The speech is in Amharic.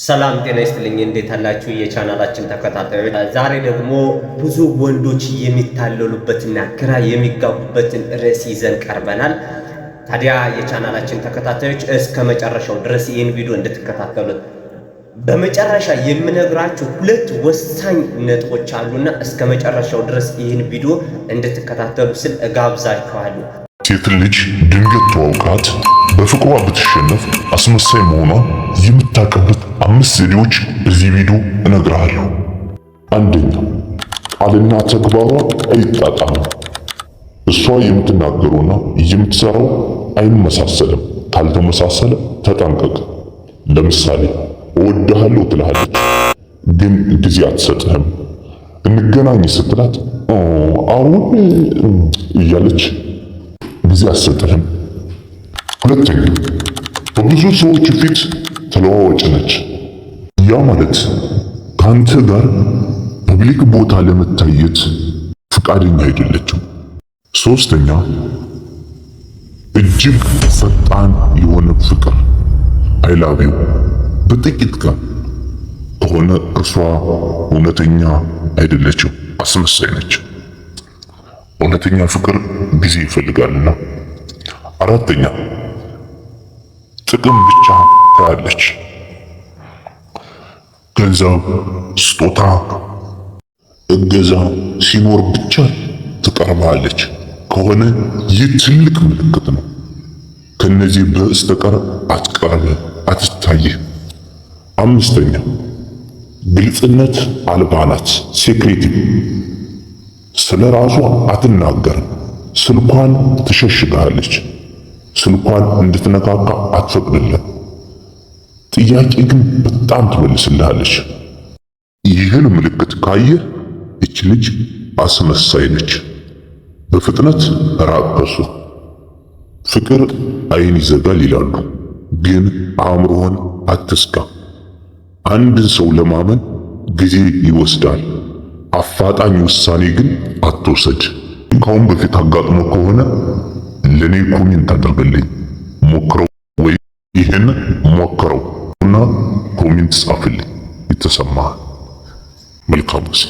ሰላም ጤና ይስጥልኝ። እንዴት አላችሁ የቻናላችን ተከታታዮች? ዛሬ ደግሞ ብዙ ወንዶች የሚታለሉበትና ግራ የሚጋቡበትን ርዕስ ይዘን ቀርበናል። ታዲያ የቻናላችን ተከታታዮች እስከ መጨረሻው ድረስ ይህን ቪዲዮ እንድትከታተሉት በመጨረሻ የምነግራችሁ ሁለት ወሳኝ ነጥቦች አሉና እስከ መጨረሻው ድረስ ይህን ቪዲዮ እንድትከታተሉ ስል እጋብዛችኋለሁ። ሴት ልጅ ድንገት ተዋውቃት በፍቅሯ ብትሸነፍ አስመሳይ መሆኗን የምታውቅበት 5 ዘዴዎች በዚህ ቪዲዮ እነግርሃለሁ። አንደኛ፣ ቃልና ተግባሯ አይጣጣምም። እሷ የምትናገረውና የምትሰራው አይመሳሰልም። ካልተመሳሰለ ተጠንቀቅ። ለምሳሌ እወድሃለሁ ትልሃለች፣ ግን ጊዜ አትሰጥህም። እንገናኝ ስትላት አሁን እያለች ጊዜ አትሰጥህም። ሁለተኛ፣ በብዙ ሰዎች ፊት ተለዋዋጭ ነች። ያ ማለት ከአንተ ጋር ፐብሊክ ቦታ ለመታየት ፍቃደኛ አይደለችም። ሶስተኛ፣ እጅግ ፈጣን የሆነ ፍቅር አይላቢው በጥቂት ቀን ከሆነ እርሷ እውነተኛ አይደለችም፣ አስመሳይ ነች። እውነተኛ ፍቅር ጊዜ ይፈልጋልና። አራተኛ፣ ጥቅም ብቻ ታያለች። ገንዘብ፣ ስጦታ፣ እገዛ ሲኖር ብቻ ትቀርባለች ከሆነ ይህ ትልቅ ምልክት ነው። ከነዚህ በስተቀር አትቀርብ፣ አትታይህ። አምስተኛ፣ ግልጽነት አልባ ናት፣ ሴክሬቲቭ። ስለ ራሷ አትናገርም፣ ስልኳን ትሸሽጋለች። ስልኳን እንድትነካካ አትፈቅድልህ። ጥያቄ ግን በጣም ትመልስልሃለች። ይህን ምልክት ካየህ እች ልጅ አስመሳይ ነች። በፍጥነት ራቅ ከሱ። ፍቅር ዓይን ይዘጋል ይላሉ፣ ግን አእምሮህን አትስጋ። አንድን ሰው ለማመን ጊዜ ይወስዳል። አፋጣኝ ውሳኔ ግን አትወሰድ። ካሁን በፊት አጋጥሞ ከሆነ ለኔ ኮሜንት አድርግልኝ። ሞክረው ወይ ይሄን ሞክረው እና ኮሜንት ጻፍልኝ የተሰማህ። መልካም ጊዜ